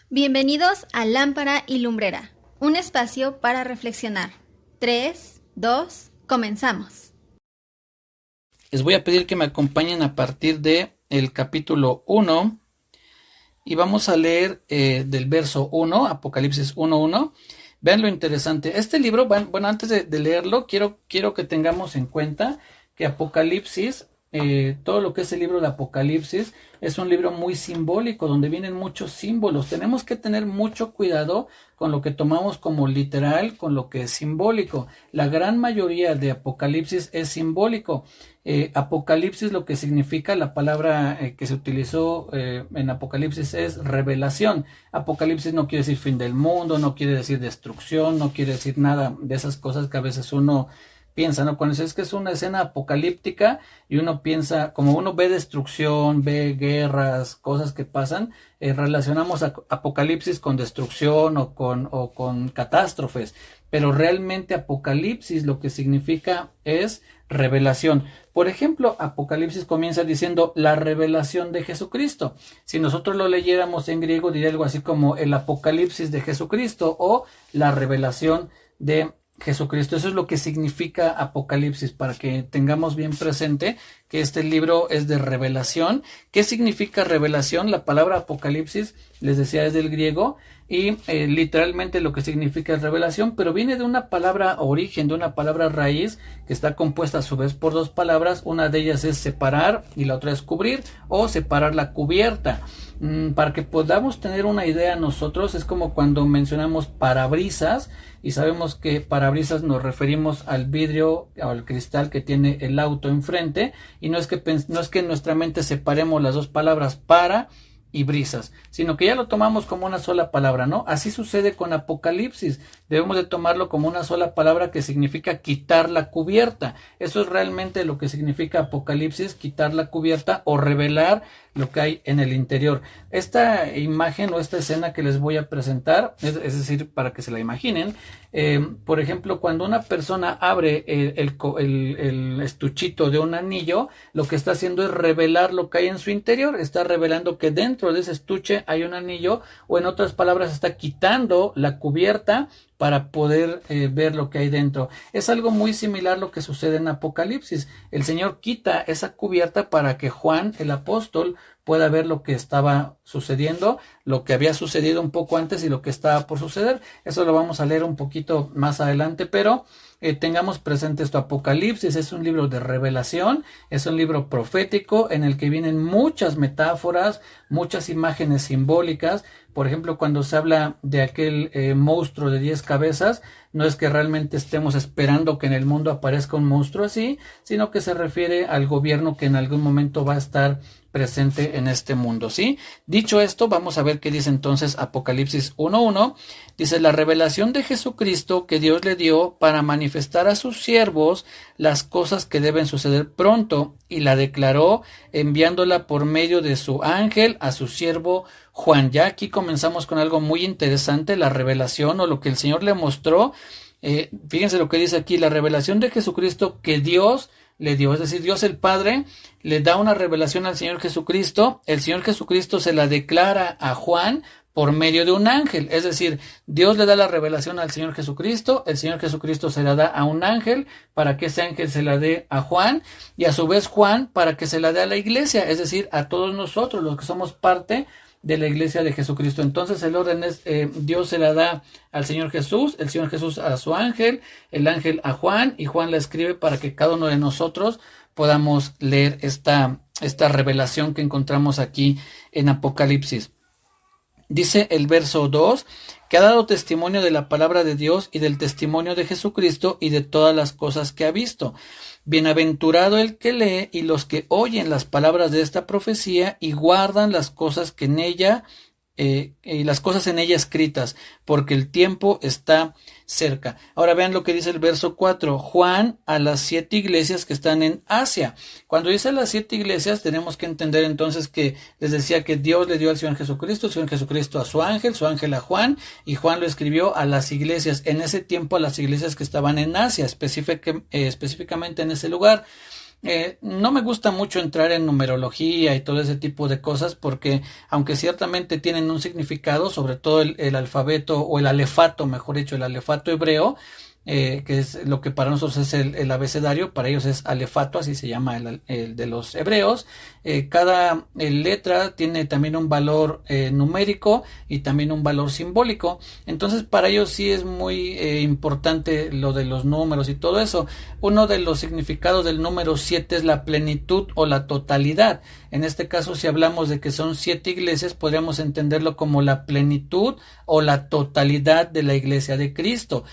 Bienvenidos a Lámpara y Lumbrera, un espacio para reflexionar. 3, 2, comenzamos. Les voy a pedir que me acompañen a partir de el capítulo 1 y vamos a leer del verso 1, Apocalipsis 1:1. Vean lo interesante. Este libro, bueno, antes de leerlo, quiero que tengamos en cuenta que Apocalipsis, todo lo que es el libro de Apocalipsis, es un libro muy simbólico, donde vienen muchos símbolos. Tenemos que tener mucho cuidado con lo que tomamos como literal, con lo que es simbólico. La gran mayoría de Apocalipsis es simbólico. Apocalipsis, lo que significa la palabra que se utilizó en Apocalipsis es revelación. Apocalipsis no quiere decir fin del mundo, no quiere decir destrucción, no quiere decir nada de esas cosas que a veces uno piensa, ¿no? Cuando es que es una escena apocalíptica y uno piensa, como uno ve destrucción, ve guerras, cosas que pasan, relacionamos Apocalipsis con destrucción o con catástrofes, pero realmente Apocalipsis lo que significa es revelación. Por ejemplo, Apocalipsis comienza diciendo la revelación de Jesucristo. Si nosotros lo leyéramos en griego, diría algo así como el Apocalipsis de Jesucristo o la revelación de Jesucristo. Eso es lo que significa Apocalipsis, para que tengamos bien presente que este libro es de revelación. ¿Qué significa revelación? La palabra Apocalipsis, les decía, es del griego y literalmente lo que significa es revelación, pero viene de una palabra origen, de una palabra raíz que está compuesta a su vez por dos palabras. Una de ellas es separar y la otra es cubrir o separar la cubierta. Para que podamos tener una idea nosotros, es como cuando mencionamos parabrisas y sabemos que parabrisas nos referimos al vidrio o al cristal que tiene el auto enfrente, y no es que en nuestra mente separemos las dos palabras para y brisas, sino que ya lo tomamos como una sola palabra, ¿no? Así sucede con Apocalipsis. Debemos de tomarlo como una sola palabra que significa quitar la cubierta. Eso es realmente lo que significa Apocalipsis, quitar la cubierta o revelar lo que hay en el interior. Esta imagen o esta escena que les voy a presentar, es decir, para que se la imaginen, por ejemplo, cuando una persona abre el estuchito de un anillo, lo que está haciendo es revelar lo que hay en su interior. Está revelando que dentro de ese estuche hay un anillo, o en otras palabras, está quitando la cubierta para poder ver lo que hay dentro. Es algo muy similar lo que sucede en Apocalipsis. El Señor quita esa cubierta para que Juan, el apóstol, pueda ver lo que estaba sucediendo, lo que había sucedido un poco antes y lo que estaba por suceder. Eso lo vamos a leer un poquito más adelante, pero tengamos presente esto. Apocalipsis es un libro de revelación, es un libro profético en el que vienen muchas metáforas, muchas imágenes simbólicas. Por ejemplo, cuando se habla de aquel monstruo de 10 cabezas, no es que realmente estemos esperando que en el mundo aparezca un monstruo así, sino que se refiere al gobierno que en algún momento va a estar presente en este mundo, ¿sí? Dicho esto, vamos a ver qué dice entonces Apocalipsis 1:1. Dice: la revelación de Jesucristo que Dios le dio para manifestar a sus siervos las cosas que deben suceder pronto, y la declaró enviándola por medio de su ángel a su siervo Juan. Ya aquí comenzamos con algo muy interesante, la revelación o lo que el Señor le mostró. Fíjense lo que dice aquí: la revelación de Jesucristo que Dios le dio, es decir, Dios el Padre le da una revelación al Señor Jesucristo, el Señor Jesucristo se la declara a Juan por medio de un ángel. Es decir, Dios le da la revelación al Señor Jesucristo, el Señor Jesucristo se la da a un ángel para que ese ángel se la dé a Juan, y a su vez Juan para que se la dé a la iglesia, es decir, a todos nosotros los que somos parte de la iglesia de Jesucristo. Entonces el orden es, Dios se la da al Señor Jesús, el Señor Jesús a su ángel, el ángel a Juan, y Juan la escribe para que cada uno de nosotros podamos leer esta revelación que encontramos aquí en Apocalipsis. Dice el verso 2, que ha dado testimonio de la palabra de Dios y del testimonio de Jesucristo y de todas las cosas que ha visto. Bienaventurado el que lee y los que oyen las palabras de esta profecía y guardan las cosas que en ella las cosas en ella escritas, porque el tiempo está cerca. Ahora vean lo que dice el verso 4, Juan a las 7 iglesias que están en Asia. Cuando dice las 7 iglesias, tenemos que entender entonces que les decía que Dios le dio al Señor Jesucristo, el Señor Jesucristo a su ángel a Juan, y Juan lo escribió a las iglesias, en ese tiempo a las iglesias que estaban en Asia, específicamente en ese lugar. No me gusta mucho entrar en numerología y todo ese tipo de cosas porque aunque ciertamente tienen un significado, sobre todo el alfabeto o el alefato, mejor dicho, el alefato hebreo, que es lo que para nosotros es el abecedario, para ellos es alefato, así se llama el de los hebreos. Cada letra tiene también un valor numérico y también un valor simbólico. Entonces para ellos sí es muy importante lo de los números y todo eso. Uno de los significados del número 7 es la plenitud o la totalidad. En este caso, si hablamos de que son 7 iglesias, podríamos entenderlo como la plenitud o la totalidad de la iglesia de Cristo,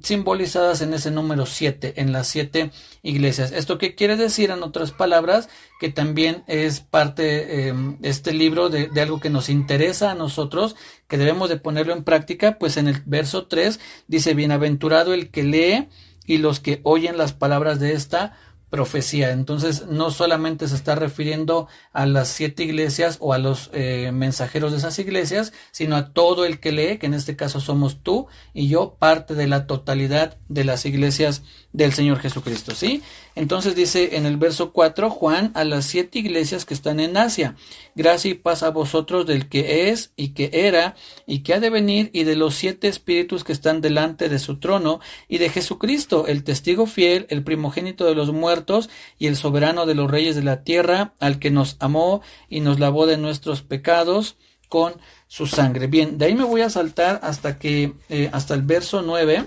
simbolizadas en ese número 7, en las 7 iglesias. ¿Esto qué quiere decir? En otras palabras, que también es parte este libro de algo que nos interesa a nosotros, que debemos de ponerlo en práctica. Pues en el verso 3 dice: bienaventurado el que lee y los que oyen las palabras de esta profecía. Entonces no solamente se está refiriendo a las 7 iglesias o a los mensajeros de esas iglesias, sino a todo el que lee, que en este caso somos tú y yo, parte de la totalidad de las iglesias del Señor Jesucristo, ¿sí? Entonces dice en el verso 4, Juan, a las 7 iglesias que están en Asia: gracia y paz a vosotros del que es y que era y que ha de venir, y de los 7 espíritus que están delante de su trono, y de Jesucristo, el testigo fiel, el primogénito de los muertos y el soberano de los reyes de la tierra, al que nos amó y nos lavó de nuestros pecados con su sangre. Bien, de ahí me voy a saltar hasta el verso 9.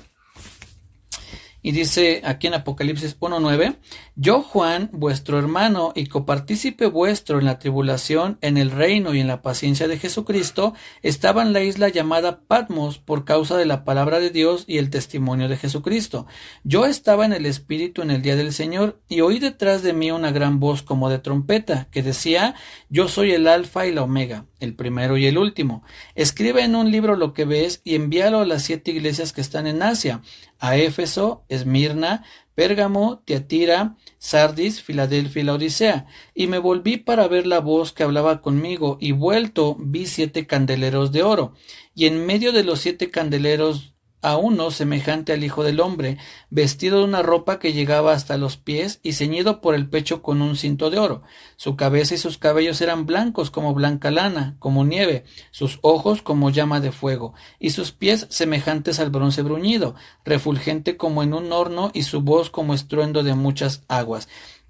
Y dice aquí en Apocalipsis 1:9: yo, Juan, vuestro hermano y copartícipe vuestro en la tribulación, en el reino y en la paciencia de Jesucristo, estaba en la isla llamada Patmos por causa de la palabra de Dios y el testimonio de Jesucristo. Yo estaba en el Espíritu en el día del Señor, y oí detrás de mí una gran voz como de trompeta, que decía: yo soy el Alfa y la Omega, el primero y el último. Escribe en un libro lo que ves y envíalo a las 7 iglesias que están en Asia: a Éfeso, Esmirna, Pérgamo, Tiatira, Sardis, Filadelfia y la Odisea. Y me volví para ver la voz que hablaba conmigo, y vuelto vi 7 candeleros de oro, y en medio de los 7 candeleros a uno semejante al Hijo del Hombre, vestido de una ropa que llegaba hasta los pies y ceñido por el pecho con un cinto de oro. Su cabeza y sus cabellos eran blancos como blanca lana, como nieve, sus ojos como llama de fuego, y sus pies semejantes al bronce bruñido, refulgente como en un horno, y su voz como estruendo de muchas aguas.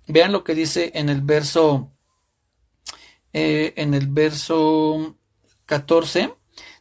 Vean lo que dice en el verso 14.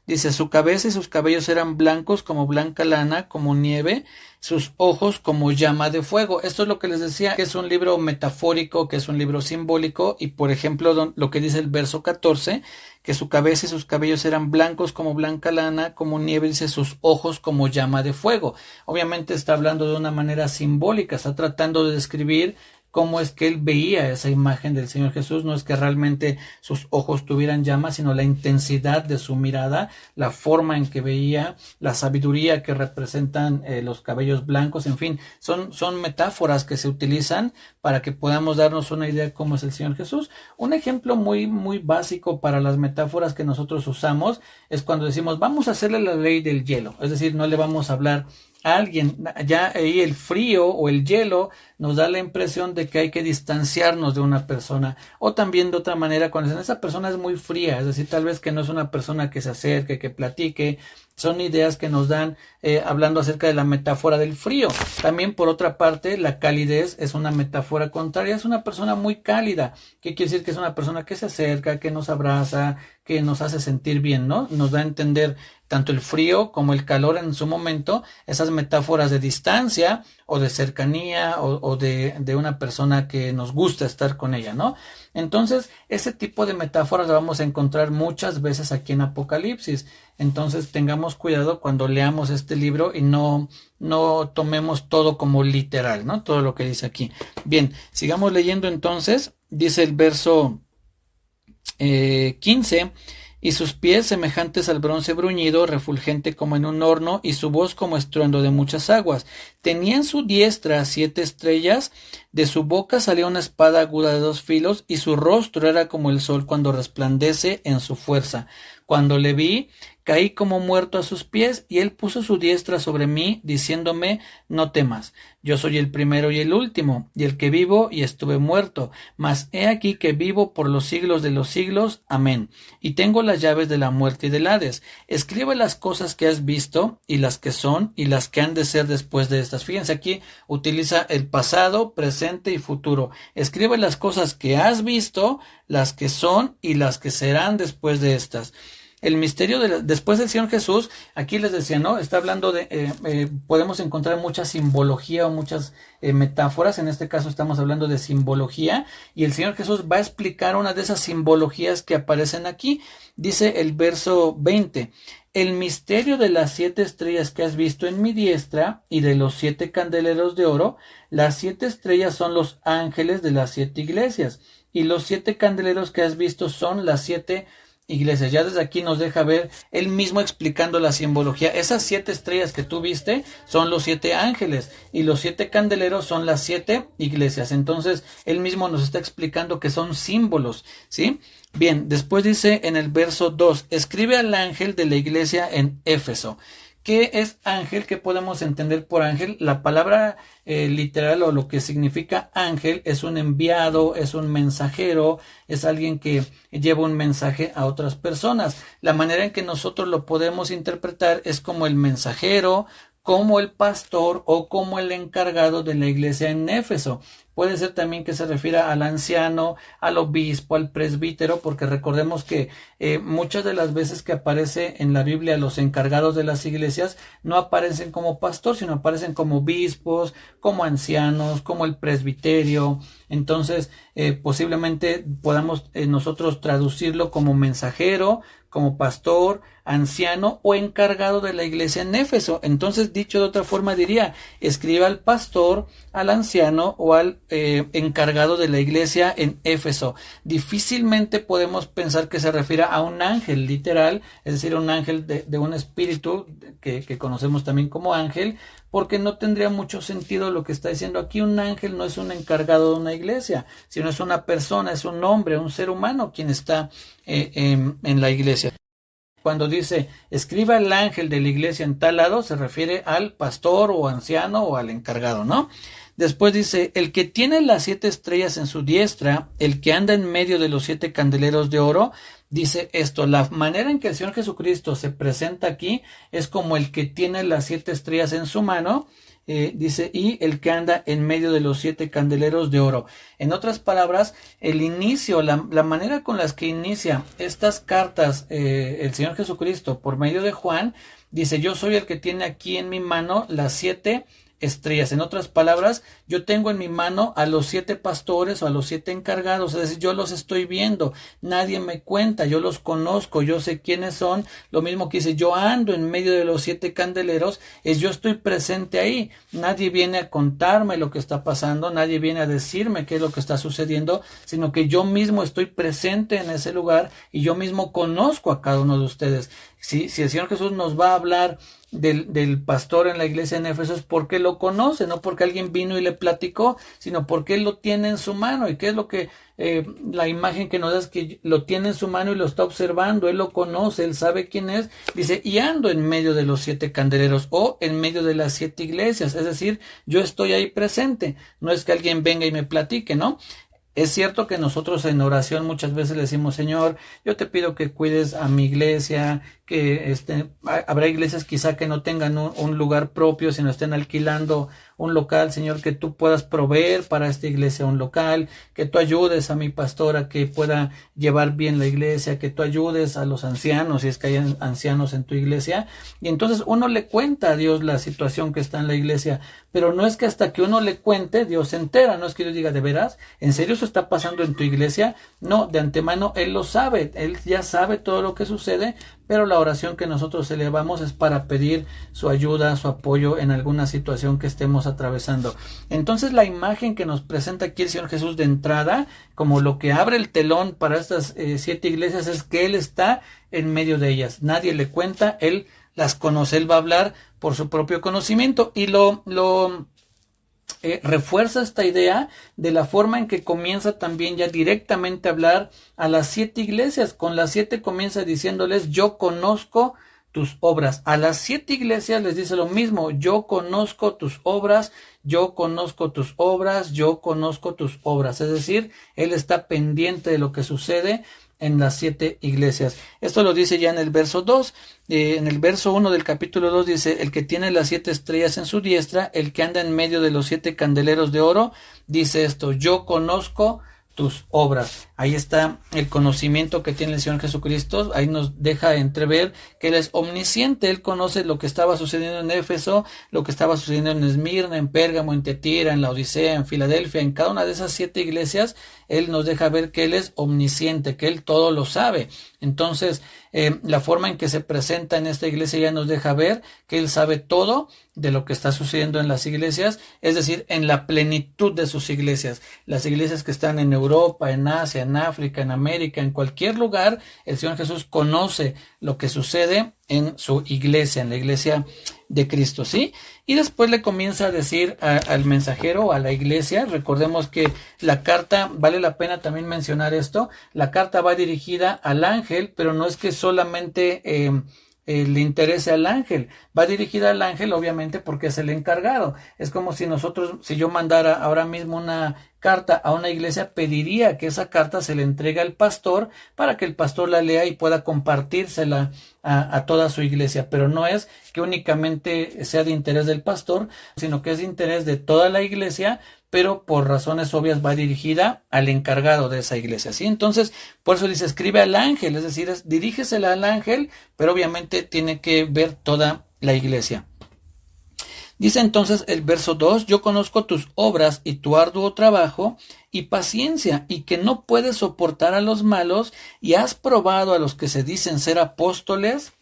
Dice: su cabeza y sus cabellos eran blancos como blanca lana, como nieve, sus ojos como llama de fuego. Esto es lo que les decía, que es un libro metafórico, que es un libro simbólico. Y por ejemplo, lo que dice el verso 14, que su cabeza y sus cabellos eran blancos como blanca lana, como nieve, dice: sus ojos como llama de fuego. Obviamente está hablando de una manera simbólica, está tratando de describir cómo es que él veía esa imagen del Señor Jesús. No es que realmente sus ojos tuvieran llamas, sino la intensidad de su mirada, la forma en que veía, la sabiduría que representan los cabellos blancos. En fin, son metáforas que se utilizan para que podamos darnos una idea de cómo es el Señor Jesús. Un ejemplo muy, muy básico para las metáforas que nosotros usamos es cuando decimos: vamos a hacerle la ley del hielo. Es decir, no le vamos a hablar a alguien. Ya ahí el frío o el hielo nos da la impresión de que hay que distanciarnos de una persona. O también de otra manera, cuando dicen: esa persona es muy fría, es decir, tal vez que no es una persona que se acerque, que platique. Son ideas que nos dan hablando acerca de la metáfora del frío. También, por otra parte, la calidez es una metáfora contraria. Es una persona muy cálida. ¿Qué quiere decir? Que es una persona que se acerca, que nos abraza, que nos hace sentir bien, ¿no? Nos da a entender tanto el frío como el calor en su momento, esas metáforas de distancia o de cercanía o de una persona que nos gusta estar con ella, ¿no? Entonces, ese tipo de metáforas la vamos a encontrar muchas veces aquí en Apocalipsis. Entonces, tengamos cuidado cuando leamos este libro y no tomemos todo como literal, ¿no? Todo lo que dice aquí. Bien, sigamos leyendo entonces. Dice el verso 15: y sus pies semejantes al bronce bruñido, refulgente como en un horno, y su voz como estruendo de muchas aguas. Tenía en su diestra 7 estrellas, de su boca salía una espada aguda de 2 filos, y su rostro era como el sol cuando resplandece en su fuerza. Cuando le vi, caí como muerto a sus pies, y él puso su diestra sobre mí, diciéndome: no temas, yo soy el primero y el último, y el que vivo y estuve muerto, mas he aquí que vivo por los siglos de los siglos. Amén. Y tengo las llaves de la muerte y del Hades. Escribe las cosas que has visto, y las que son, y las que han de ser después de estas. Fíjense, aquí utiliza el pasado, presente y futuro. Escribe las cosas que has visto, las que son y las que serán después de estas. El misterio después del Señor Jesús, aquí les decía, ¿no? Está hablando de, podemos encontrar mucha simbología o muchas metáforas. En este caso estamos hablando de simbología, y el Señor Jesús va a explicar una de esas simbologías que aparecen aquí. Dice el verso 20: el misterio de las 7 estrellas que has visto en mi diestra y de los 7 candeleros de oro. Las 7 estrellas son los ángeles de las 7 iglesias, y los 7 candeleros que has visto son las 7 iglesias. Ya desde aquí nos deja ver él mismo explicando la simbología. Esas 7 estrellas que tú viste son los 7 ángeles, y los 7 candeleros son las 7 iglesias. Entonces él mismo nos está explicando que son símbolos, ¿sí? Bien, después dice en el verso 2: escribe al ángel de la iglesia en Éfeso. ¿Qué es ángel? ¿Qué podemos entender por ángel? La palabra literal, o lo que significa ángel, es un enviado, es un mensajero, es alguien que lleva un mensaje a otras personas. La manera en que nosotros lo podemos interpretar es como el mensajero, como el pastor o como el encargado de la iglesia en Éfeso. Puede ser también que se refiera al anciano, al obispo, al presbítero, porque recordemos que muchas de las veces que aparece en la Biblia los encargados de las iglesias no aparecen como pastor, sino aparecen como obispos, como ancianos, como el presbiterio. Entonces, posiblemente podamos nosotros traducirlo como mensajero, como pastor, anciano o encargado de la iglesia en Éfeso. Entonces, dicho de otra forma, diría: escriba al pastor, al anciano o al encargado de la iglesia en Éfeso. Difícilmente podemos pensar que se refiera a un ángel literal, es decir, un ángel de un espíritu que conocemos también como ángel, porque no tendría mucho sentido lo que está diciendo aquí. Un ángel no es un encargado de una iglesia, sino es una persona, es un hombre, un ser humano quien está en la iglesia. Cuando dice escriba el ángel de la iglesia en tal lado, se refiere al pastor o anciano o al encargado, ¿no? Después dice: el que tiene las 7 estrellas en su diestra, el que anda en medio de los 7 candeleros de oro. Dice esto: la manera en que el Señor Jesucristo se presenta aquí es como el que tiene las 7 estrellas en su mano. Dice: y el que anda en medio de los 7 candeleros de oro. En otras palabras, el inicio, la manera con las que inicia estas cartas el Señor Jesucristo por medio de Juan, dice: yo soy el que tiene aquí en mi mano las 7 estrellas. En otras palabras, yo tengo en mi mano a los 7 pastores o a los 7 encargados, es decir, yo los estoy viendo, nadie me cuenta, yo los conozco, yo sé quiénes son. Lo mismo que dice: yo ando en medio de los 7 candeleros, es yo estoy presente ahí, nadie viene a contarme lo que está pasando, nadie viene a decirme qué es lo que está sucediendo, sino que yo mismo estoy presente en ese lugar y yo mismo conozco a cada uno de ustedes. Si el Señor Jesús nos va a hablar del pastor en la iglesia en Éfeso, es porque lo conoce, no porque alguien vino y le platicó, sino porque él lo tiene en su mano. ¿Y qué es lo que la imagen que nos da? Es que lo tiene en su mano y lo está observando, él lo conoce, él sabe quién es. Dice: y ando en medio de los 7 candeleros, o en medio de las 7 iglesias, es decir, yo estoy ahí presente, no es que alguien venga y me platique, ¿no? Es cierto que nosotros en oración muchas veces le decimos: Señor, yo te pido que cuides a mi iglesia, que habrá iglesias quizá que no tengan un lugar propio, sino estén alquilando un local. Señor, que tú puedas proveer para esta iglesia un local, que tú ayudes a mi pastor a que pueda llevar bien la iglesia, que tú ayudes a los ancianos, si es que hay ancianos en tu iglesia. Y entonces uno le cuenta a Dios la situación que está en la iglesia, pero no es que hasta que uno le cuente Dios se entera, no es que Dios diga: ¿de veras? ¿En serio eso está pasando en tu iglesia? No, de antemano Él lo sabe, Él ya sabe todo lo que sucede, pero la oración que nosotros elevamos es para pedir su ayuda, su apoyo en alguna situación que estemos atravesando. Entonces, la imagen que nos presenta aquí el Señor Jesús de entrada, como lo que abre el telón para estas 7 iglesias, es que Él está en medio de ellas. Nadie le cuenta, Él las conoce, Él va a hablar por su propio conocimiento. Y lo refuerza esta idea de la forma en que comienza también ya directamente a hablar a las 7 iglesias. Con las 7 comienza diciéndoles: yo conozco tus obras. A las 7 iglesias les dice lo mismo: yo conozco tus obras, yo conozco tus obras, yo conozco tus obras. Es decir, él está pendiente de lo que sucede en las 7 iglesias. Esto lo dice ya en el verso 2. En el verso 1 del capítulo 2 dice: el que tiene las 7 estrellas en su diestra, el que anda en medio de los 7 candeleros de oro, dice esto: yo conozco tus obras. Ahí está el conocimiento que tiene el Señor Jesucristo. Ahí nos deja entrever que Él es omnisciente. Él conoce lo que estaba sucediendo en Éfeso, lo que estaba sucediendo en Esmirna, en Pérgamo, en Tiatira, en Laodicea, en Filadelfia. En cada una de esas 7 iglesias, Él nos deja ver que Él es omnisciente, que Él todo lo sabe. Entonces, la forma en que se presenta en esta iglesia ya nos deja ver que Él sabe todo de lo que está sucediendo en las iglesias, es decir, en la plenitud de sus iglesias. Las iglesias que están en Europa, en Asia, en África, en América, en cualquier lugar, el Señor Jesús conoce lo que sucede en su iglesia, en la iglesia de Cristo, ¿sí? Y después le comienza a decir al mensajero, a la iglesia. Recordemos que la carta, vale la pena también mencionar esto, la carta va dirigida al ángel, pero no es que solamente le interese al ángel, va dirigida al ángel obviamente porque es el encargado. Es como si yo mandara ahora mismo una carta a una iglesia, pediría que esa carta se le entregue al pastor para que el pastor la lea y pueda compartírsela a toda su iglesia, pero no es que únicamente sea de interés del pastor, sino que es de interés de toda la iglesia, pero por razones obvias va dirigida al encargado de esa iglesia, ¿sí? Entonces, por eso dice: escribe al ángel, es decir, dirígesela al ángel, pero obviamente tiene que ver toda la iglesia. Dice entonces el verso 2: yo conozco tus obras y tu arduo trabajo y paciencia, y que no puedes soportar a los malos, y has probado a los que se dicen ser apóstoles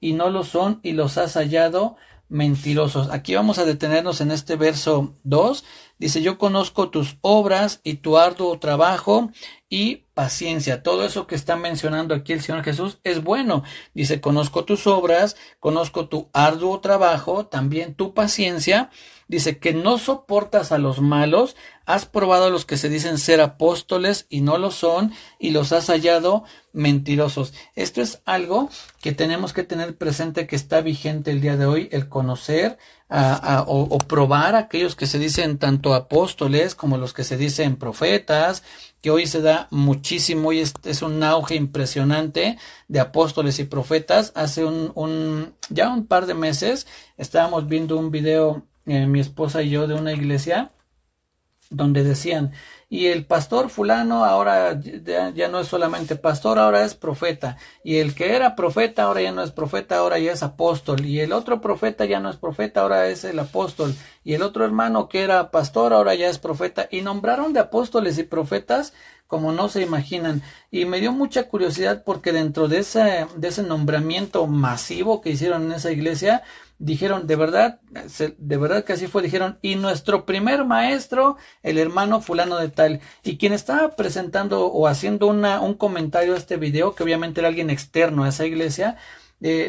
y no lo son, y los has hallado mentirosos. Aquí vamos a detenernos en este verso 2. Dice: yo conozco tus obras y tu arduo trabajo y paciencia. Todo eso que está mencionando aquí el Señor Jesús es bueno. Dice: conozco tus obras, conozco tu arduo trabajo, también tu paciencia. Dice que no soportas a los malos, has probado a los que se dicen ser apóstoles y no lo son, y los has hallado mentirosos. Esto es algo que tenemos que tener presente, que está vigente el día de hoy: el conocer o probar a aquellos que se dicen tanto apóstoles como los que se dicen profetas, que hoy se da muchísimo y es un auge impresionante de apóstoles y profetas. Hace ya un par de meses estábamos viendo un video, mi esposa y yo, de una iglesia donde decían: y el pastor fulano ahora ya no es solamente pastor, ahora es profeta, y el que era profeta ahora ya no es profeta, ahora ya es apóstol, y el otro profeta ya no es profeta, ahora es el apóstol, y el otro hermano que era pastor ahora ya es profeta, y nombraron de apóstoles y profetas como no se imaginan. Y me dio mucha curiosidad porque dentro de ese nombramiento masivo que hicieron en esa iglesia, dijeron, de verdad que así fue, dijeron: y nuestro primer maestro, el hermano fulano de tal. Y quien estaba presentando o haciendo un comentario a este video, que obviamente era alguien externo a esa iglesia,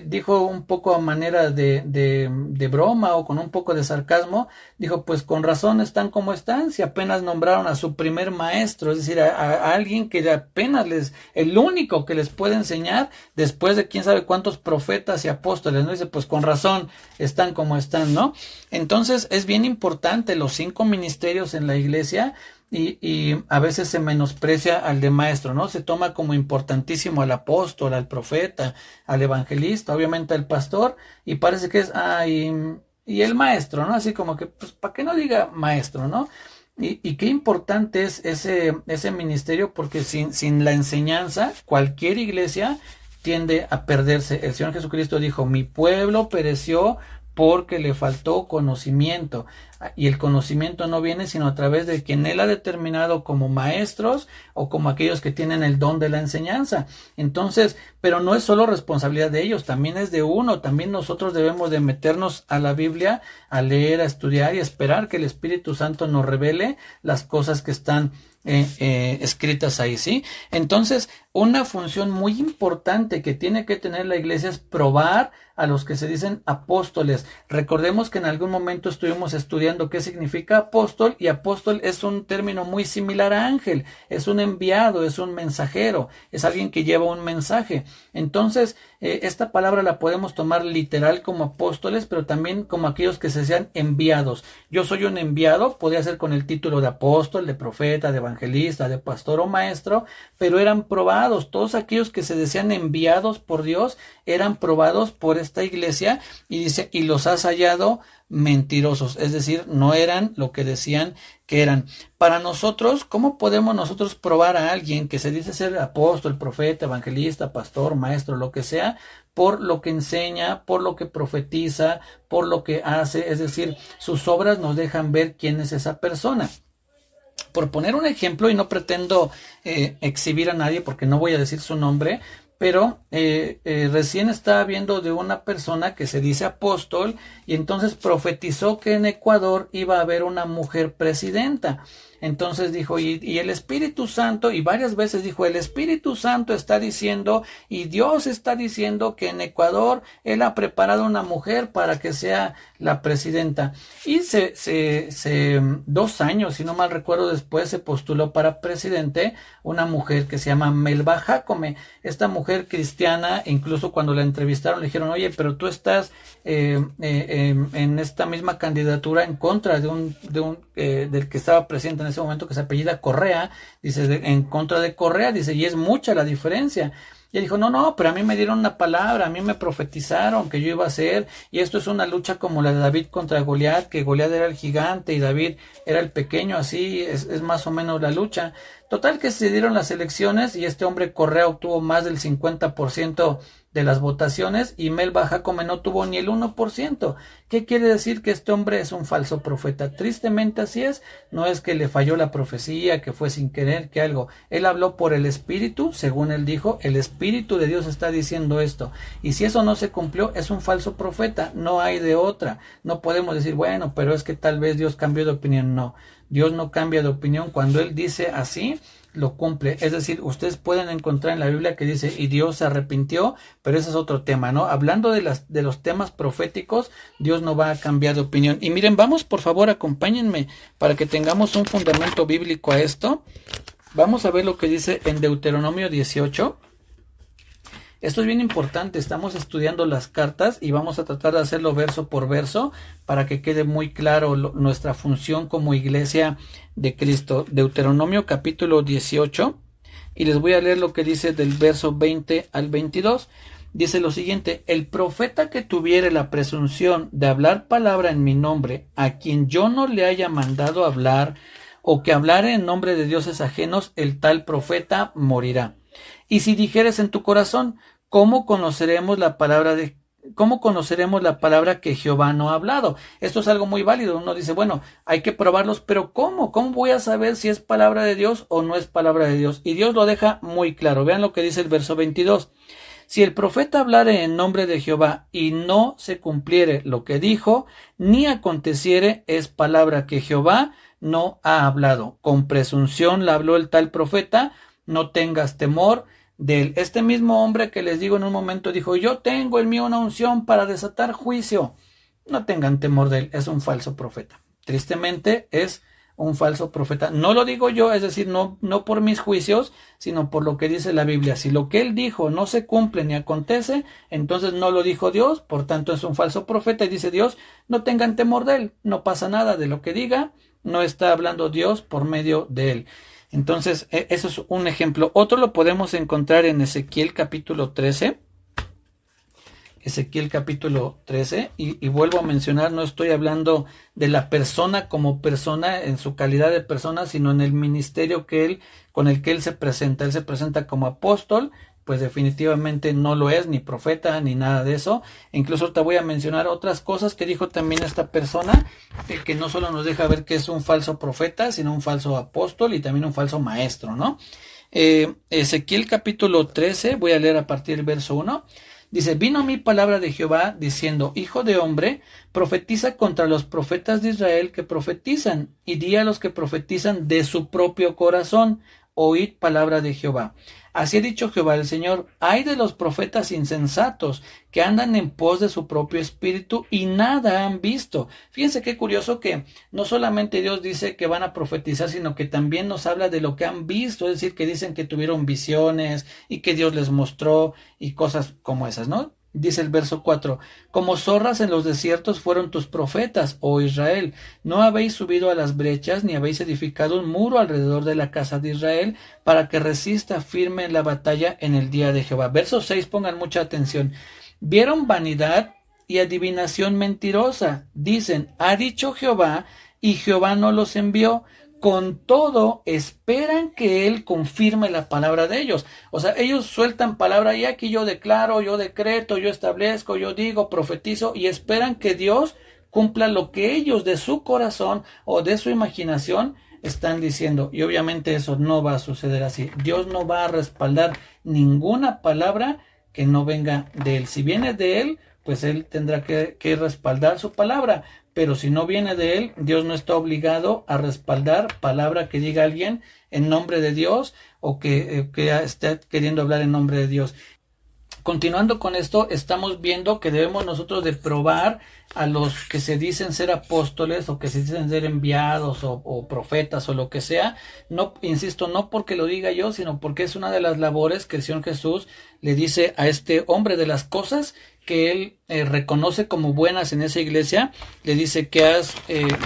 dijo un poco a manera de broma o con un poco de sarcasmo, dijo: pues con razón están como están, si apenas nombraron a su primer maestro, es decir, a alguien que apenas el único que les puede enseñar después de quién sabe cuántos profetas y apóstoles, ¿no? Dice: pues con razón están como están, ¿no? Entonces es bien importante los 5 ministerios en la iglesia. Y a veces se menosprecia al de maestro, ¿no? Se toma como importantísimo al apóstol, al profeta, al evangelista, obviamente al pastor, y parece que es, y el maestro, ¿no? Así como que, pues, ¿para qué no diga maestro, no? Y qué importante es ese ministerio, porque sin la enseñanza, cualquier iglesia tiende a perderse. El Señor Jesucristo dijo: mi pueblo pereció porque le faltó conocimiento, y el conocimiento no viene sino a través de quien Él ha determinado como maestros o como aquellos que tienen el don de la enseñanza. Entonces, pero no es solo responsabilidad de ellos, también es de uno. También nosotros debemos de meternos a la Biblia, a leer, a estudiar y a esperar que el Espíritu Santo nos revele las cosas que están escritas ahí, ¿sí? Entonces, una función muy importante que tiene que tener la iglesia es probar a los que se dicen apóstoles. Recordemos que en algún momento estuvimos estudiando qué significa apóstol, y apóstol es un término muy similar a ángel, es un enviado, es un mensajero, es alguien que lleva un mensaje. Entonces, esta palabra la podemos tomar literal como apóstoles, pero también como aquellos que se sean enviados. Yo soy un enviado, podría ser con el título de apóstol, de profeta, de evangelista, de pastor o maestro, pero eran probados. Todos aquellos que se decían enviados por Dios eran probados por esta iglesia, y dice, y los has hallado mentirosos, es decir, no eran lo que decían que eran. Para nosotros, ¿cómo podemos nosotros probar a alguien que se dice ser apóstol, profeta, evangelista, pastor, maestro, lo que sea, por lo que enseña, por lo que profetiza, por lo que hace? Es decir, sus obras nos dejan ver quién es esa persona. Por poner un ejemplo, y no pretendo exhibir a nadie porque no voy a decir su nombre, pero recién estaba viendo de una persona que se dice apóstol, y entonces profetizó que en Ecuador iba a haber una mujer presidenta. Entonces dijo, y el Espíritu Santo, y varias veces dijo, el Espíritu Santo está diciendo, y Dios está diciendo que en Ecuador Él ha preparado una mujer para que sea la presidenta. Y 2 años, si no mal recuerdo, después se postuló para presidente una mujer que se llama Melba Jacome. Esta mujer cristiana, incluso cuando la entrevistaron le dijeron, oye, pero tú estás en esta misma candidatura en contra del que estaba presidente en ese momento, que se apellida Correa, dice, en contra de Correa, dice, y es mucha la diferencia. Y él dijo, no, pero a mí me dieron una palabra, a mí me profetizaron que yo iba a ser, y esto es una lucha como la de David contra Goliat, que Goliat era el gigante y David era el pequeño, así es más o menos la lucha. Total que se dieron las elecciones, y este hombre Correa obtuvo más del 50% de las votaciones, y Melba Jacome no tuvo ni el 1%. ¿Qué quiere decir? Que este hombre es un falso profeta. Tristemente así es. No es que le falló la profecía, que fue sin querer, que algo. Él habló por el Espíritu, según él dijo, el Espíritu de Dios está diciendo esto. Y si eso no se cumplió, es un falso profeta. No hay de otra. No podemos decir, bueno, pero es que tal vez Dios cambió de opinión. No, Dios no cambia de opinión. Cuando Él dice así, lo cumple. Es decir, ustedes pueden encontrar en la Biblia que dice, y Dios se arrepintió, pero ese es otro tema, ¿no? Hablando de los temas proféticos, Dios no va a cambiar de opinión. Y miren, vamos, por favor, acompáñenme para que tengamos un fundamento bíblico a esto. Vamos a ver lo que dice en Deuteronomio 18. Esto es bien importante, estamos estudiando las cartas y vamos a tratar de hacerlo verso por verso para que quede muy claro nuestra función como iglesia de Cristo. Deuteronomio capítulo 18, y les voy a leer lo que dice del verso 20 al 22. Dice lo siguiente: el profeta que tuviere la presunción de hablar palabra en mi nombre, a quien yo no le haya mandado hablar, o que hablare en nombre de dioses ajenos, el tal profeta morirá. Y si dijeres en tu corazón, ¿cómo conoceremos la palabra que Jehová no ha hablado? Esto es algo muy válido. Uno dice, bueno, hay que probarlos, pero ¿cómo? ¿Cómo voy a saber si es palabra de Dios o no es palabra de Dios? Y Dios lo deja muy claro. Vean lo que dice el verso 22. Si el profeta hablare en nombre de Jehová y no se cumpliere lo que dijo, ni aconteciere, es palabra que Jehová no ha hablado. Con presunción la habló el tal profeta, no tengas temor de él. Este mismo hombre que les digo en un momento dijo, yo tengo en mí una unción para desatar juicio. No tengan temor de él, es un falso profeta. Tristemente es un falso profeta. No lo digo yo, es decir, no por mis juicios, sino por lo que dice la Biblia. Si lo que él dijo no se cumple ni acontece, entonces no lo dijo Dios, por tanto es un falso profeta. Y dice Dios, no tengan temor de él, no pasa nada de lo que diga, no está hablando Dios por medio de él. Entonces, eso es un ejemplo. Otro lo podemos encontrar en Ezequiel capítulo 13. Ezequiel capítulo 13, y vuelvo a mencionar, no estoy hablando de la persona como persona en su calidad de persona, sino en el ministerio con el que él se presenta. Él se presenta como apóstol, pues definitivamente no lo es, ni profeta, ni nada de eso. Incluso te voy a mencionar otras cosas que dijo también esta persona, que no solo nos deja ver que es un falso profeta, sino un falso apóstol y también un falso maestro, ¿no? Ezequiel capítulo 13, voy a leer a partir del verso 1. Dice, vino a mí palabra de Jehová diciendo, hijo de hombre, profetiza contra los profetas de Israel que profetizan, y di a los que profetizan de su propio corazón, oíd palabra de Jehová. Así ha dicho Jehová el Señor, ay de los profetas insensatos que andan en pos de su propio espíritu y nada han visto. Fíjense qué curioso que no solamente Dios dice que van a profetizar, sino que también nos habla de lo que han visto, es decir, que dicen que tuvieron visiones y que Dios les mostró y cosas como esas, ¿no? Dice el verso 4, como zorras en los desiertos fueron tus profetas, oh Israel, no habéis subido a las brechas, ni habéis edificado un muro alrededor de la casa de Israel, para que resista firme en la batalla en el día de Jehová. Verso 6, pongan mucha atención. Vieron vanidad y adivinación mentirosa. Dicen, ha dicho Jehová, y Jehová no los envió. Con todo, esperan que Él confirme la palabra de ellos. O sea, ellos sueltan palabra y aquí yo declaro, yo decreto, yo establezco, yo digo, profetizo y esperan que Dios cumpla lo que ellos de su corazón o de su imaginación están diciendo. Y obviamente eso no va a suceder así. Dios no va a respaldar ninguna palabra que no venga de Él. Si viene de Él, pues Él tendrá que respaldar su palabra. Pero si no viene de Él, Dios no está obligado a respaldar palabra que diga alguien en nombre de Dios o que esté queriendo hablar en nombre de Dios. Continuando con esto, estamos viendo que debemos nosotros de probar a los que se dicen ser apóstoles o que se dicen ser enviados o profetas o lo que sea, no, insisto, no porque lo diga yo, sino porque es una de las labores que el Señor Jesús le dice a este hombre, de las cosas que él reconoce como buenas en esa iglesia. Le dice que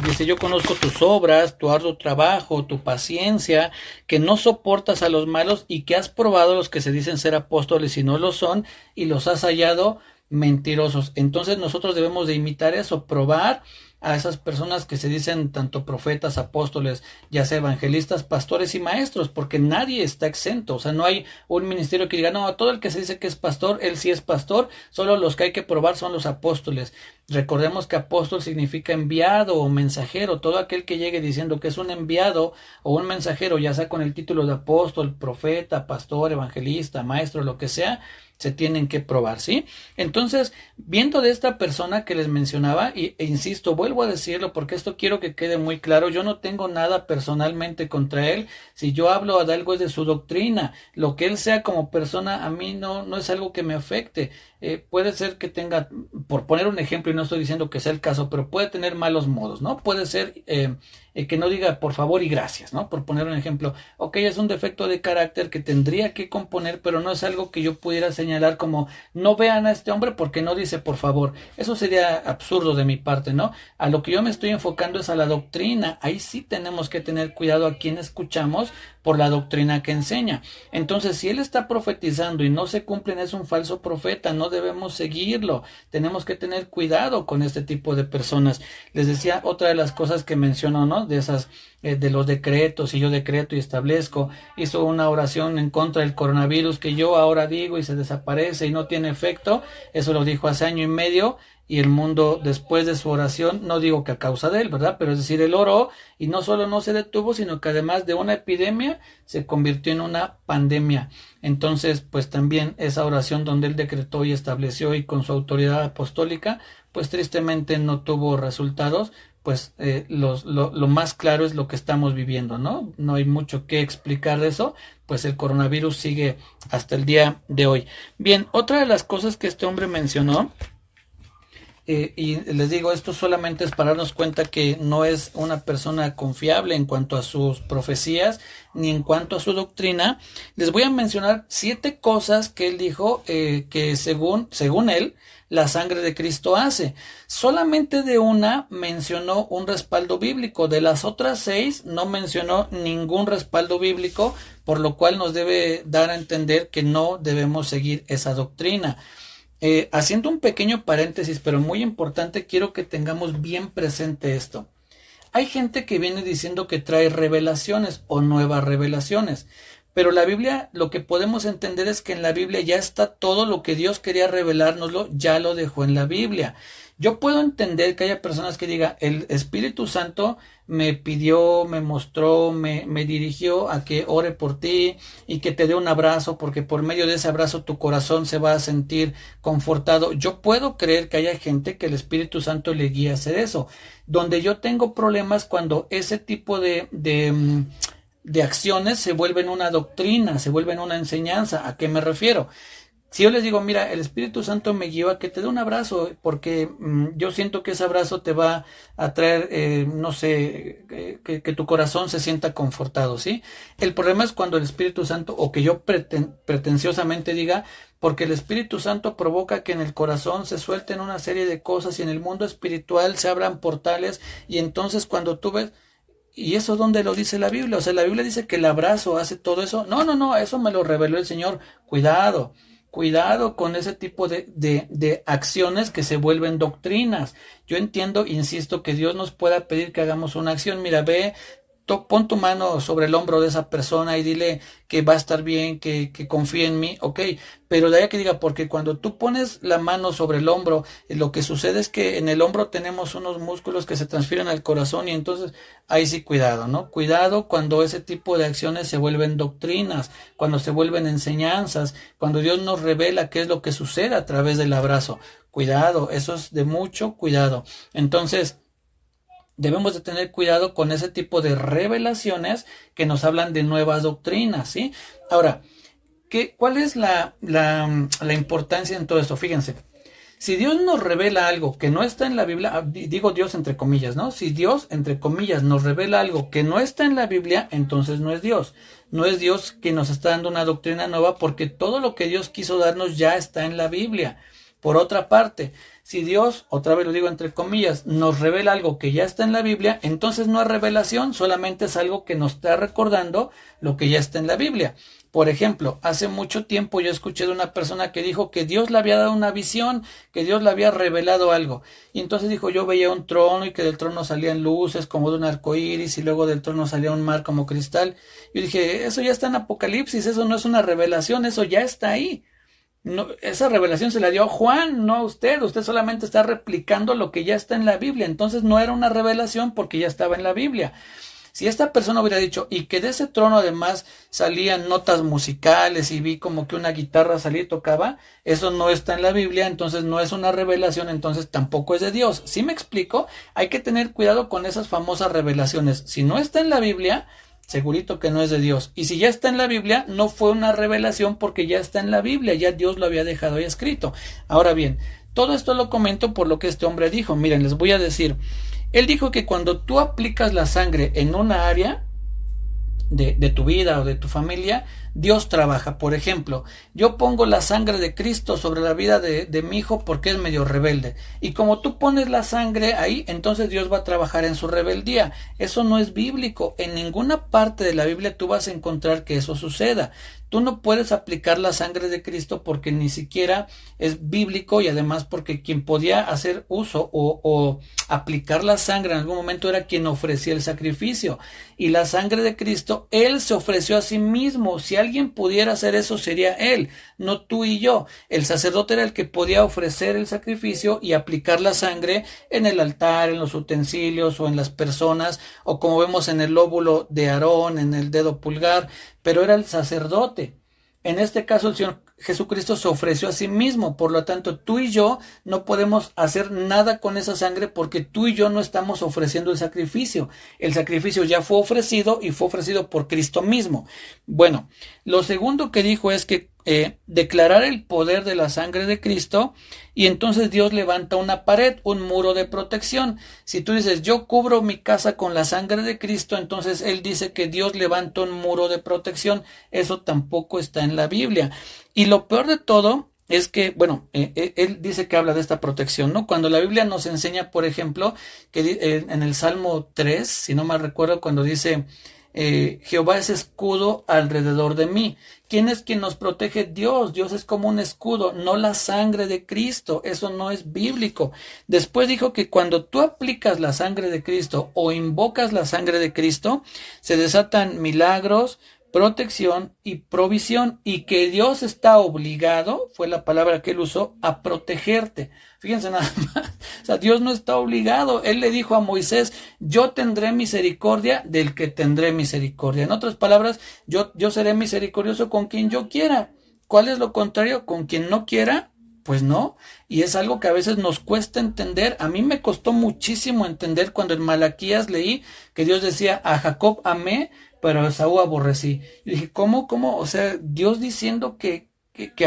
dice, yo conozco tus obras, tu arduo trabajo, tu paciencia, que no soportas a los malos y que has probado a los que se dicen ser apóstoles y no lo son y los has hallado mentirosos. Entonces nosotros debemos de imitar eso, probar a esas personas que se dicen tanto profetas, apóstoles, ya sea evangelistas, pastores y maestros, porque nadie está exento. O sea, no hay un ministerio que diga, no, todo el que se dice que es pastor, él sí es pastor, solo los que hay que probar son los apóstoles. Recordemos que apóstol significa enviado o mensajero. Todo aquel que llegue diciendo que es un enviado o un mensajero, ya sea con el título de apóstol, profeta, pastor, evangelista, maestro, lo que sea, se tienen que probar, ¿sí? Entonces, viendo de esta persona que les mencionaba, e insisto, vuelvo a decirlo porque esto quiero que quede muy claro, yo no tengo nada personalmente contra él. Si yo hablo de algo es de su doctrina, lo que él sea como persona a mí no es algo que me afecte. Puede ser que tenga, por poner un ejemplo, y no estoy diciendo que sea el caso, pero puede tener malos modos, ¿no? Puede ser que no diga por favor y gracias, ¿no? Por poner un ejemplo, ok, es un defecto de carácter que tendría que componer, pero no es algo que yo pudiera señalar como, no vean a este hombre porque no dice por favor. Eso sería absurdo de mi parte, ¿no? A lo que yo me estoy enfocando es a la doctrina. Ahí sí tenemos que tener cuidado a quién escuchamos por la doctrina que enseña. Entonces, si él está profetizando y no se cumplen, es un falso profeta, no debemos seguirlo. Tenemos que tener cuidado con este tipo de personas. Les decía otra de las cosas que mencionó, ¿no? De esas, de los decretos, y yo decreto y establezco, hizo una oración en contra del coronavirus que yo ahora digo y se desaparece y no tiene efecto. Eso lo dijo hace año y medio. Y el mundo, después de su oración, no digo que a causa de él, ¿verdad? Pero es decir, él oró y no solo no se detuvo, sino que además de una epidemia, se convirtió en una pandemia. Entonces, pues también esa oración donde él decretó y estableció y con su autoridad apostólica, pues tristemente no tuvo resultados. Pues lo más claro es lo que estamos viviendo, ¿no? No hay mucho que explicar de eso, pues el coronavirus sigue hasta el día de hoy. Bien, otra de las cosas que este hombre mencionó, y les digo, esto solamente es para darnos cuenta que no es una persona confiable en cuanto a sus profecías ni en cuanto a su doctrina. Les voy a mencionar 7 cosas que él dijo que según él, la sangre de Cristo hace. Solamente de una mencionó un respaldo bíblico, de las otras 6 no mencionó ningún respaldo bíblico, por lo cual nos debe dar a entender que no debemos seguir esa doctrina. Haciendo un pequeño paréntesis, pero muy importante, quiero que tengamos bien presente esto. Hay gente que viene diciendo que trae revelaciones o nuevas revelaciones, Pero la Biblia, lo que podemos entender es que en la Biblia ya está todo lo que Dios quería revelárnoslo, ya lo dejó en la Biblia. Yo puedo entender que haya personas que digan, el Espíritu Santo me pidió, me mostró, me dirigió a que ore por ti y que te dé un abrazo, porque por medio de ese abrazo tu corazón se va a sentir confortado. Yo puedo creer que haya gente que el Espíritu Santo le guíe a hacer eso. Donde yo tengo problemas cuando ese tipo de acciones se vuelven una doctrina, se vuelven una enseñanza. ¿A qué me refiero? Si yo les digo, mira, el Espíritu Santo me guió a que te dé un abrazo, porque yo siento que ese abrazo te va a traer, no sé, que tu corazón se sienta confortado, ¿sí? El problema es cuando el Espíritu Santo, o que yo pretenciosamente diga, porque el Espíritu Santo provoca que en el corazón se suelten una serie de cosas y en el mundo espiritual se abran portales, y entonces cuando tú ves... ¿Y eso dónde lo dice la Biblia? O sea, la Biblia dice que el abrazo hace todo eso. No, no, no, eso me lo reveló el Señor. Cuidado. Cuidado con ese tipo de acciones que se vuelven doctrinas. Yo entiendo, insisto, que Dios nos pueda pedir que hagamos una acción. Mira, ve, pon tu mano sobre el hombro de esa persona y dile que va a estar bien, que confíe en mí, ok, pero de ahí a que diga, porque cuando tú pones la mano sobre el hombro, lo que sucede es que en el hombro tenemos unos músculos que se transfieren al corazón y entonces ahí sí cuidado, ¿no? Cuidado cuando ese tipo de acciones se vuelven doctrinas, cuando se vuelven enseñanzas, cuando Dios nos revela qué es lo que sucede a través del abrazo. Cuidado, eso es de mucho cuidado. Entonces, debemos de tener cuidado con ese tipo de revelaciones que nos hablan de nuevas doctrinas, ¿sí? Ahora, ¿cuál es la importancia en todo esto? Fíjense, si Dios nos revela algo que no está en la Biblia, digo Dios entre comillas, ¿no? Si Dios, entre comillas, nos revela algo que no está en la Biblia, entonces no es Dios. No es Dios que nos está dando una doctrina nueva, porque todo lo que Dios quiso darnos ya está en la Biblia. Por otra parte, si Dios, otra vez lo digo entre comillas, nos revela algo que ya está en la Biblia, entonces no es revelación, solamente es algo que nos está recordando lo que ya está en la Biblia. Por ejemplo, hace mucho tiempo yo escuché de una persona que dijo que Dios le había dado una visión, que Dios le había revelado algo. Y entonces dijo, yo veía un trono y que del trono salían luces como de un arco iris y luego del trono salía un mar como cristal. Yo dije, eso ya está en Apocalipsis, eso no es una revelación, eso ya está ahí. No, esa revelación se la dio a Juan, no a usted. Usted solamente está replicando lo que ya está en la Biblia. Entonces no era una revelación porque ya estaba en la Biblia. Si esta persona hubiera dicho, y que de ese trono además salían notas musicales y vi como que una guitarra salía y tocaba, eso no está en la Biblia, entonces no es una revelación, entonces tampoco es de Dios. ¿Sí me explico? Hay que tener cuidado con esas famosas revelaciones. Si no está en la Biblia, segurito que no es de Dios. Y si ya está en la Biblia, no fue una revelación porque ya está en la Biblia, ya Dios lo había dejado ahí escrito. Ahora bien, todo esto lo comento por lo que este hombre dijo. Miren, les voy a decir. Él dijo que cuando tú aplicas la sangre en una área de tu vida o de tu familia, Dios trabaja. Por ejemplo, yo pongo la sangre de Cristo sobre la vida de mi hijo porque es medio rebelde. Y como tú pones la sangre ahí, entonces Dios va a trabajar en su rebeldía. Eso no es bíblico. En ninguna parte de la Biblia tú vas a encontrar que eso suceda. Tú no puedes aplicar la sangre de Cristo porque ni siquiera es bíblico y además porque quien podía hacer uso o aplicar la sangre en algún momento era quien ofrecía el sacrificio. Y la sangre de Cristo, Él se ofreció a sí mismo. Si alguien pudiera hacer eso sería Él, no tú y yo. El sacerdote era el que podía ofrecer el sacrificio y aplicar la sangre en el altar, en los utensilios o en las personas, o como vemos en el lóbulo de Aarón, en el dedo pulgar, pero era el sacerdote. En este caso el Señor Jesucristo se ofreció a sí mismo, por lo tanto tú y yo no podemos hacer nada con esa sangre porque tú y yo no estamos ofreciendo el sacrificio. El sacrificio ya fue ofrecido y fue ofrecido por Cristo mismo. Bueno, lo segundo que dijo es que declarar el poder de la sangre de Cristo y entonces Dios levanta una pared, un muro de protección. Si tú dices yo cubro mi casa con la sangre de Cristo, entonces Él dice que Dios levanta un muro de protección. Eso tampoco está en la Biblia. Y lo peor de todo es que, bueno, él dice que habla de esta protección, ¿no? Cuando la Biblia nos enseña, por ejemplo, que en el Salmo 3, si no mal recuerdo, cuando dice Jehová es escudo alrededor de mí. ¿Quién es quien nos protege? Dios. Dios es como un escudo, no la sangre de Cristo. Eso no es bíblico. Después dijo que cuando tú aplicas la sangre de Cristo o invocas la sangre de Cristo, se desatan milagros, protección y provisión, y que Dios está obligado, fue la palabra que él usó, a protegerte. Fíjense nada más, o sea, Dios no está obligado. Él le dijo a Moisés, yo tendré misericordia del que tendré misericordia. En otras palabras, yo seré misericordioso con quien yo quiera. ¿Cuál es lo contrario? Con quien no quiera, pues no. Y es algo que a veces nos cuesta entender. A mí me costó muchísimo entender cuando en Malaquías leí que Dios decía, a Jacob amé, pero a Esaú aborrecí. Y dije, ¿cómo? O sea, Dios diciendo que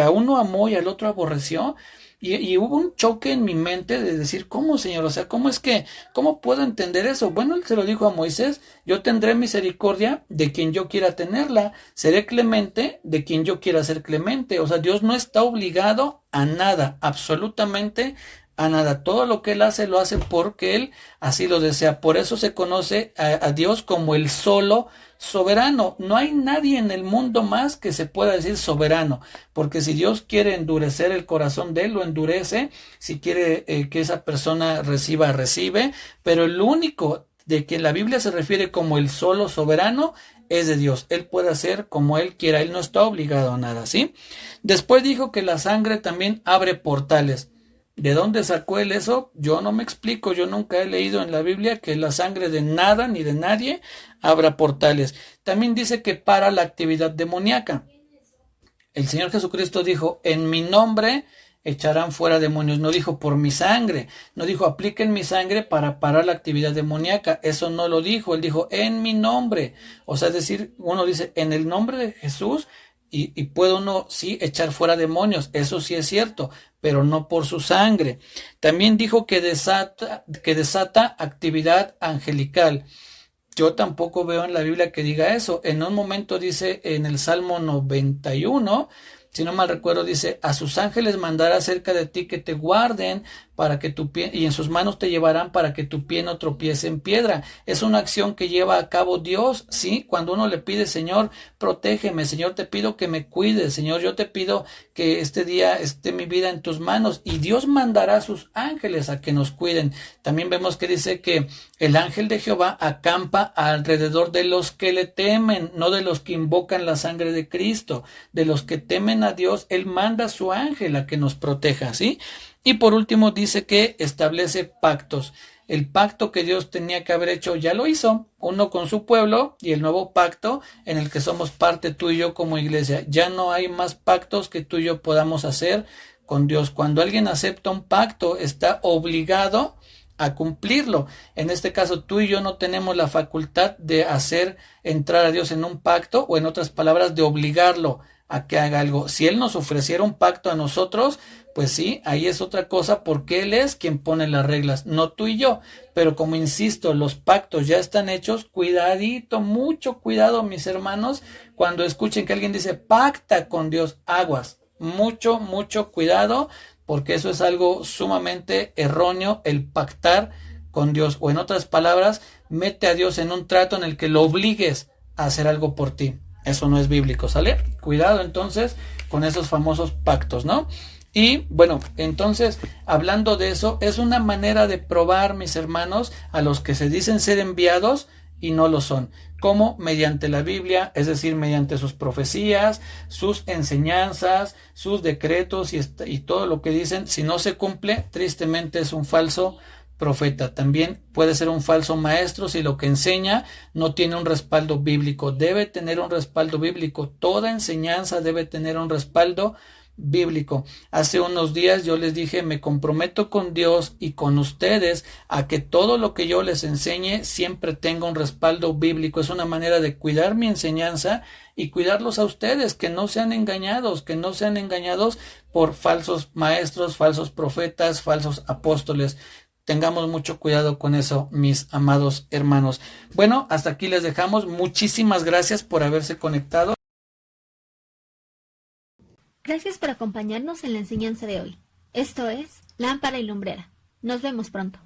a uno amó y al otro aborreció. Y hubo un choque en mi mente de decir, ¿cómo, Señor? O sea, ¿cómo puedo entender eso? Bueno, él se lo dijo a Moisés, yo tendré misericordia de quien yo quiera tenerla, seré clemente de quien yo quiera ser clemente. O sea, Dios no está obligado a nada, absolutamente a nada. Todo lo que él hace, lo hace porque él así lo desea. Por eso se conoce a Dios como el solo soberano. No hay nadie en el mundo más que se pueda decir soberano, porque si Dios quiere endurecer el corazón de él, lo endurece. Si quiere que esa persona recibe, pero el único de quien la Biblia se refiere como el solo soberano es de Dios. Él puede hacer como él quiera, él no está obligado a nada, ¿sí? Después dijo que la sangre también abre portales. ¿De dónde sacó él eso? Yo no me explico, yo nunca he leído en la Biblia que la sangre de nada ni de nadie abra portales. También dice que para la actividad demoníaca. El Señor Jesucristo dijo, en mi nombre echarán fuera demonios. No dijo por mi sangre, no dijo apliquen mi sangre para parar la actividad demoníaca. Eso no lo dijo, él dijo en mi nombre. O sea, es decir, uno dice en el nombre de Jesús y puede uno sí echar fuera demonios, eso sí es cierto, pero no por su sangre. También dijo que desata actividad angelical. Yo tampoco veo en la Biblia que diga eso. En un momento dice en el Salmo 91, si no mal recuerdo, dice, a sus ángeles mandará cerca de ti que te guarden para que tu pie, y en sus manos te llevarán para que tu pie no tropiece en piedra. Es una acción que lleva a cabo Dios, ¿sí? Cuando uno le pide, Señor, protégeme, Señor, te pido que me cuides, Señor, yo te pido que este día esté mi vida en tus manos, y Dios mandará a sus ángeles a que nos cuiden. También vemos que dice que el ángel de Jehová acampa alrededor de los que le temen, no de los que invocan la sangre de Cristo, de los que temen a Dios, él manda a su ángel a que nos proteja, ¿sí? Y por último dice que establece pactos. El pacto que Dios tenía que haber hecho ya lo hizo, uno con su pueblo y el nuevo pacto en el que somos parte tú y yo como iglesia. Ya no hay más pactos que tú y yo podamos hacer con Dios. Cuando alguien acepta un pacto, está obligado a cumplirlo. En este caso, tú y yo no tenemos la facultad de hacer entrar a Dios en un pacto, o en otras palabras, de obligarlo a que haga algo. Si Él nos ofreciera un pacto a nosotros, pues sí, ahí es otra cosa, porque Él es quien pone las reglas, no tú y yo. Pero como insisto, los pactos ya están hechos, cuidadito, mucho cuidado, mis hermanos, cuando escuchen que alguien dice pacta con Dios, aguas, mucho cuidado, porque eso es algo sumamente erróneo, el pactar con Dios, o en otras palabras, mete a Dios en un trato en el que lo obligues a hacer algo por ti. Eso no es bíblico, ¿sale? Cuidado entonces con esos famosos pactos, ¿no? Y bueno, entonces, hablando de eso, es una manera de probar, mis hermanos, a los que se dicen ser enviados y no lo son. ¿Cómo? Mediante la Biblia, es decir, mediante sus profecías, sus enseñanzas, sus decretos y todo lo que dicen. Si no se cumple, tristemente es un falso profeta. También puede ser un falso maestro si lo que enseña no tiene un respaldo bíblico. Debe tener un respaldo bíblico. Toda enseñanza debe tener un respaldo bíblico. Hace unos días yo les dije, me comprometo con Dios y con ustedes a que todo lo que yo les enseñe siempre tenga un respaldo bíblico. Es una manera de cuidar mi enseñanza y cuidarlos a ustedes, que no sean engañados por falsos maestros, falsos profetas, falsos apóstoles. Tengamos mucho cuidado con eso, mis amados hermanos. Bueno, hasta aquí les dejamos. Muchísimas gracias por haberse conectado. Gracias por acompañarnos en la enseñanza de hoy. Esto es Lámpara y Lumbrera. Nos vemos pronto.